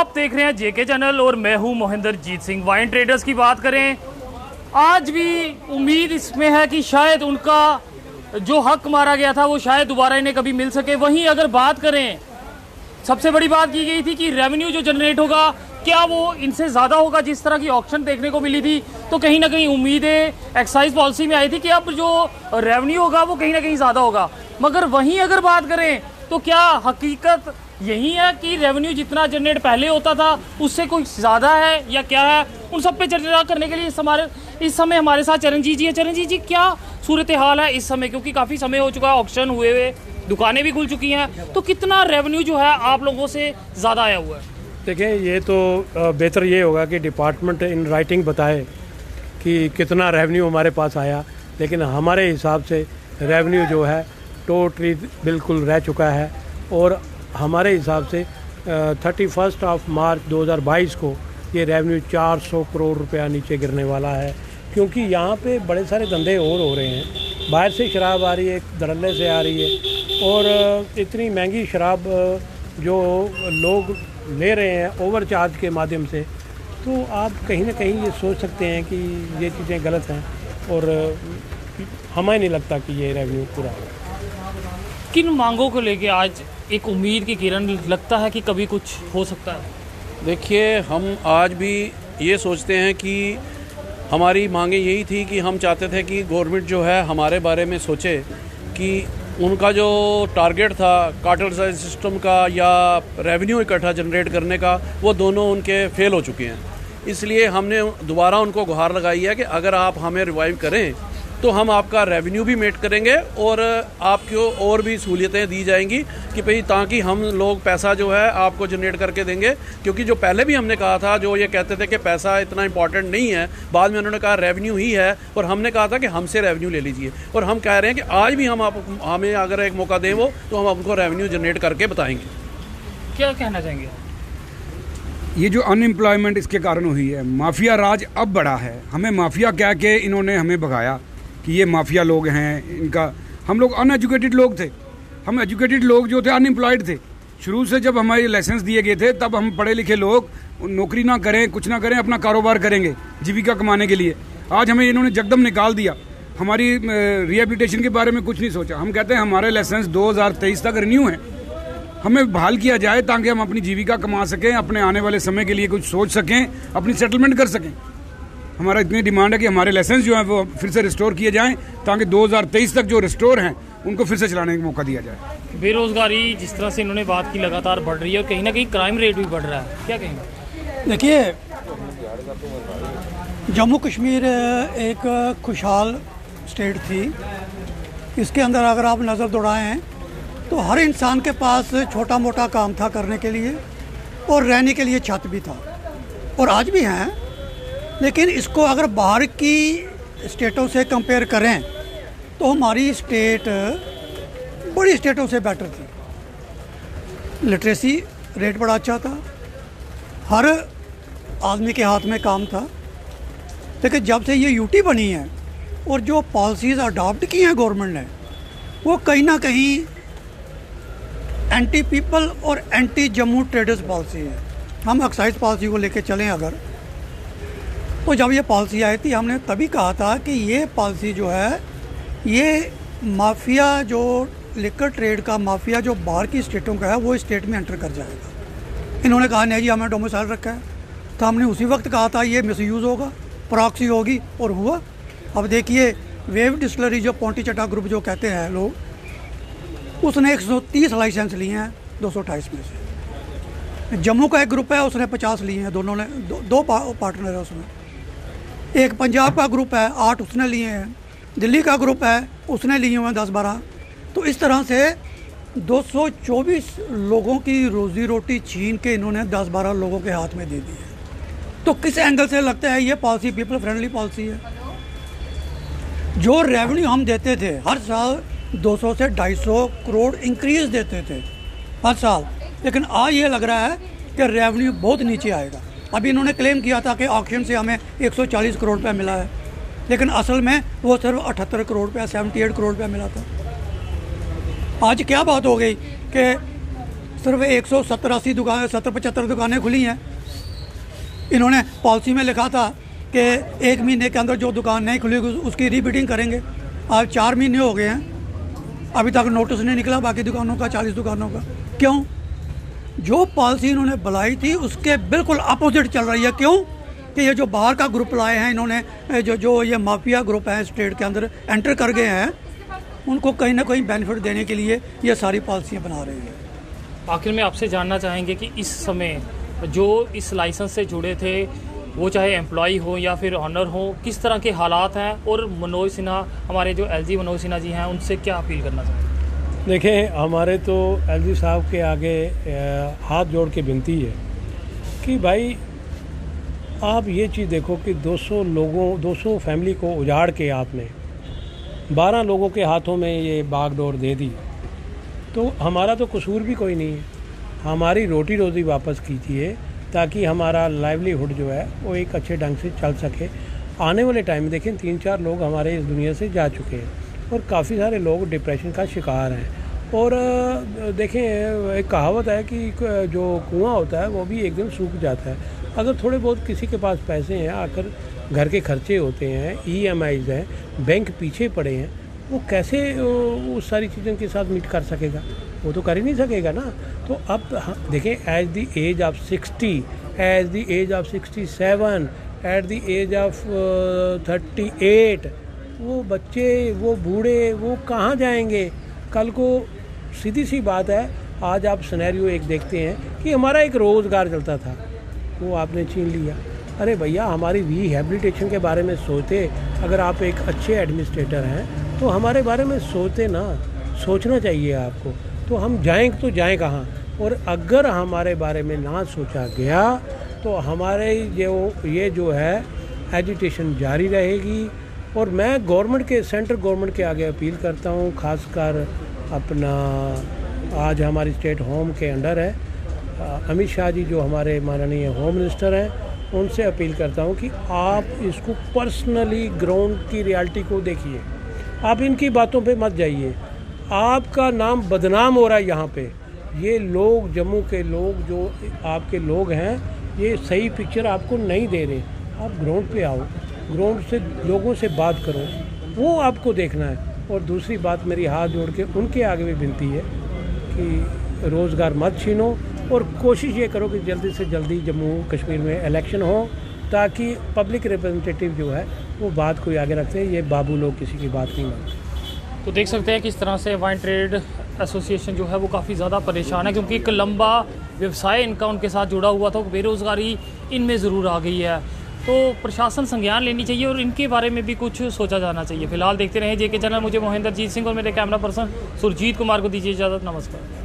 आप देख रहे हैं जेके चैनल और मैं हूं मोहिंदर जीत सिंह। वाइन ट्रेडर्स की बात करें, आज भी उम्मीद इसमें है कि शायद उनका जो हक मारा गया था वो शायद दोबारा इन्हें कभी मिल सके। वहीं अगर बात करें, सबसे बड़ी बात की गई थी कि रेवेन्यू जो जनरेट होगा क्या वो इनसे ज़्यादा होगा जिस तरह की ऑक्शन देखने को मिली थी। तो कहीं ना कहीं उम्मीदें एक्साइज पॉलिसी में आई थी कि अब जो रेवेन्यू होगा वो कहीं ना कहीं ज़्यादा होगा। मगर वहीं अगर बात करें तो क्या हकीकत यही है कि रेवेन्यू जितना जनरेट पहले होता था उससे कोई ज़्यादा है या क्या है? उन सब पे चर्चा करने के लिए इस समय हमारे साथ चरणजीत जी है। चरणजीत जी, क्या सूरत हाल है इस समय, क्योंकि काफ़ी समय हो चुका है ऑक्शन हुए, दुकानें भी खुल चुकी हैं, तो कितना रेवेन्यू जो है आप लोगों से ज़्यादा आया हुआ है? देखें, ये तो बेहतर ये होगा कि डिपार्टमेंट इन राइटिंग बताए कि कितना रेवेन्यू हमारे पास आया, लेकिन हमारे हिसाब से रेवेन्यू जो है टोटली बिल्कुल रह चुका है। और हमारे हिसाब से 31 मार्च 2022 को ये रेवेन्यू 400 करोड़ रुपया नीचे गिरने वाला है, क्योंकि यहाँ पे बड़े सारे धंधे और हो रहे हैं। बाहर से शराब आ रही है, धड़ल्ले से आ रही है, और इतनी महंगी शराब जो लोग ले रहे हैं ओवर चार्ज के माध्यम से, तो आप कहीं ना कहीं ये सोच सकते हैं कि ये चीज़ें गलत हैं, और हमें नहीं लगता कि ये रेवेन्यू पूरा है। किन मांगों को लेके आज एक उम्मीद की किरण लगता है कि कभी कुछ हो सकता है? देखिए, हम आज भी ये सोचते हैं कि हमारी मांगे यही थी कि हम चाहते थे कि गवर्नमेंट जो है हमारे बारे में सोचे कि उनका जो टारगेट था कार्टेल सिस्टम का या रेवेन्यू इकट्ठा जनरेट करने का, वो दोनों उनके फेल हो चुके हैं। इसलिए हमने दोबारा उनको गुहार लगाई है कि अगर आप हमें रिवाइव करें तो हम आपका रेवेन्यू भी मेट करेंगे और आपको और भी सहूलियतें दी जाएंगी कि भाई ताकि हम लोग पैसा जो है आपको जनरेट करके देंगे। क्योंकि जो पहले भी हमने कहा था, जो ये कहते थे कि पैसा इतना इंपॉर्टेंट नहीं है, बाद में उन्होंने कहा रेवेन्यू ही है, और हमने कहा था कि हमसे रेवेन्यू ले लीजिए। और हम कह रहे हैं कि आज भी हमें अगर एक मौका दें वो, तो हम आपको रेवेन्यू जनरेट करके बताएंगे। क्या कहना चाहेंगे? ये जो अनएम्प्लॉयमेंट इसके कारण हुई है, माफिया राज अब बड़ा है। हमें माफिया कह के इन्होंने हमें भगाया कि ये माफिया लोग हैं। इनका हम लोग अनएजुकेटेड लोग थे, हम एजुकेटेड लोग जो थे अनएम्प्लॉयड थे। शुरू से जब हमारे लाइसेंस दिए गए थे तब हम पढ़े लिखे लोग नौकरी ना करें, कुछ ना करें, अपना कारोबार करेंगे जीविका कमाने के लिए। आज हमें इन्होंने जगदम निकाल दिया। हमारी रिहेबिलिटेशन के बारे में कुछ नहीं सोचा। हम कहते हैं हमारे लाइसेंस 2023 तक रिन्यू हैं, हमें बहाल किया जाए ताकि हम अपनी जीविका कमा सकें, अपने आने वाले समय के लिए कुछ सोच सकें, अपनी सेटलमेंट कर सकें। हमारा इतनी डिमांड है कि हमारे लाइसेंस जो हैं वो फिर से रिस्टोर किए जाएं, ताकि 2023 तक जो रिस्टोर हैं उनको फिर से चलाने का मौका दिया जाए। बेरोजगारी जिस तरह से इन्होंने बात की लगातार बढ़ रही है और कहीं ना कहीं क्राइम रेट भी बढ़ रहा है, क्या कहेंगे? देखिए, जम्मू कश्मीर एक खुशहाल स्टेट थी। इसके अंदर अगर आप नज़र दौड़ाएं तो हर इंसान के पास छोटा मोटा काम था करने के लिए, और रहने के लिए छत भी था, और आज भी हैं। लेकिन इसको अगर बाहर की स्टेटों से कंपेयर करें तो हमारी स्टेट बड़ी स्टेटों से बेटर थी। लिटरेसी रेट बड़ा अच्छा था, हर आदमी के हाथ में काम था। लेकिन जब से ये यूटी बनी है और जो पॉलिसीज़ अडॉप्ट की हैं गवर्नमेंट ने, वो कहीं ना कहीं एंटी पीपल और एंटी जम्मू ट्रेडर्स पॉलिसी है। हम एक्साइज पॉलिसी को लेके चलें अगर, तो जब ये पॉलिसी आई थी हमने तभी कहा था कि ये पॉलिसी जो है, ये माफिया जो लिकर ट्रेड का माफिया जो बाहर की स्टेटों का है वो स्टेट में एंटर कर जाएगा। इन्होंने कहा नहीं जी हमें डोमिसाइल रखा है, तो हमने उसी वक्त कहा था ये मिसयूज़ होगा, प्रॉक्सी होगी, और हुआ। अब देखिए, वेव डिस्टिलरी जो पोंटी चट्टा ग्रुप जो कहते हैं लोग, उसने 130 लाइसेंस लिए हैं 228 में से। जम्मू का एक ग्रुप है, उसने 50 लिए हैं, दोनों ने दो पार्टनर है उसमें। एक पंजाब का ग्रुप है, 8 उसने लिए हैं। दिल्ली का ग्रुप है, उसने लिए हुए हैं 10-12। तो इस तरह से 224 लोगों की रोज़ी रोटी छीन के इन्होंने 10-12 लोगों के हाथ में दे दी है। तो किस एंगल से लगता है ये पॉलिसी पीपल फ्रेंडली पॉलिसी है? जो रेवेन्यू हम देते थे हर साल 200 से 250 करोड़ इंक्रीज देते थे हर साल, लेकिन आज ये लग रहा है कि रेवेन्यू बहुत नीचे आएगा। अभी इन्होंने क्लेम किया था कि ऑक्शन से हमें 140 करोड़ रुपया मिला है, लेकिन असल में वो सिर्फ 78 करोड़ रुपया 78 करोड़ रुपया मिला था। आज क्या बात हो गई कि सिर्फ 170-80 दुकानें 70-75 दुकानें खुली हैं। इन्होंने पॉलिसी में लिखा था कि 1 महीने के अंदर जो दुकान नहीं खुली उसकी रीबिडिंग करेंगे। आज 4 महीने हो गए हैं, अभी तक नोटिस नहीं निकला बाकी दुकानों का, 40 दुकानों का। क्यों? जो पॉलिसी इन्होंने बुलाई थी उसके बिल्कुल अपोजिट चल रही है। क्यों? कि ये जो बाहर का ग्रुप लाए हैं इन्होंने, जो ये माफिया ग्रुप है स्टेट के अंदर एंटर कर गए हैं, उनको कहीं ना कहीं बेनिफिट देने के लिए ये सारी पॉलिसियाँ बना रही है। आखिर में आपसे जानना चाहेंगे कि इस समय जो इस लाइसेंस से जुड़े थे, वो चाहे एम्प्लॉई हो या फिर ऑनर हो, किस तरह के हालात हैं, और मनोज सिन्हा, हमारे जो एलजी मनोज सिन्हा जी हैं, उनसे क्या अपील करना चाहेंगे? देखें, हमारे तो एलजी साहब के आगे हाथ जोड़ के विनती है कि भाई आप ये चीज़ देखो कि 200 फैमिली को उजाड़ के आपने 12 लोगों के हाथों में ये बागडोर दे दी, तो हमारा तो कसूर भी कोई नहीं है। हमारी रोटी रोज़ी वापस कीजिए ताकि हमारा लाइवलीहुड जो है वो एक अच्छे ढंग से चल सके। आने वाले टाइम में देखें 3-4 लोग हमारे इस दुनिया से जा चुके हैं और काफ़ी सारे लोग डिप्रेशन का शिकार हैं। और देखें, एक कहावत है कि जो कुआं होता है वो भी एक दिन सूख जाता है। अगर थोड़े बहुत किसी के पास पैसे हैं, आकर घर के खर्चे होते हैं, EMIs हैं, बैंक पीछे पड़े हैं, वो कैसे उस सारी चीज़ों के साथ मीट कर सकेगा? वो तो कर ही नहीं सकेगा ना। तो अब देखें, at the age of 60, at the age of 67, at the age of 38, वो बच्चे, वो बूढ़े, वो कहाँ जाएंगे? कल को सीधी सी बात है, आज आप सिनेरियो एक देखते हैं कि हमारा एक रोज़गार चलता था, वो आपने छीन लिया। अरे भैया, हमारी रिहैबिलिटेशन के बारे में सोचते। अगर आप एक अच्छे एडमिनिस्ट्रेटर हैं तो हमारे बारे में सोचते ना, सोचना चाहिए आपको। तो हम जाएँ तो जाएँ कहाँ? और अगर हमारे बारे में ना सोचा गया तो हमारे ये जो है एजिटेशन जारी रहेगी। और मैं गवर्नमेंट के, सेंट्रल गवर्नमेंट के आगे अपील करता हूँ, ख़ासकर अपना आज हमारी स्टेट होम के अंडर है अमित शाह जी, जो हमारे माननीय होम मिनिस्टर हैं, उनसे अपील करता हूँ कि आप इसको पर्सनली ग्राउंड की रियलिटी को देखिए। आप इनकी बातों पे मत जाइए। आपका नाम बदनाम हो रहा है यहाँ पे। ये लोग, जम्मू के लोग, जो आपके लोग हैं, ये सही पिक्चर आपको नहीं दे रहे। आप ग्राउंड पे आओ, ग्राउंड से लोगों से बात करो, वो आपको देखना है। और दूसरी बात, मेरी हाथ जोड़ के उनके आगे भी विनती है कि रोज़गार मत छीनो और कोशिश ये करो कि जल्दी से जल्दी जम्मू कश्मीर में इलेक्शन हो, ताकि पब्लिक रिप्रेजेंटेटिव जो है वो बात कोई आगे रखते हैं। ये बाबू लोग किसी की बात नहीं मानते। तो देख सकते हैं किस तरह से वाइन ट्रेड एसोसिएशन जो है वो काफ़ी ज़्यादा परेशान है, क्योंकि एक लंबा व्यवसाय इनका उनके साथ जुड़ा हुआ था। बेरोज़गारी इनमें ज़रूर आ गई है, तो प्रशासन संज्ञान लेनी चाहिए और इनके बारे में भी कुछ सोचा जाना चाहिए। फिलहाल देखते रहें JK चैनल। मुझे मोहिंदर जीत सिंह और मेरे कैमरा पर्सन सुरजीत कुमार को दीजिए इजाज़त। नमस्कार।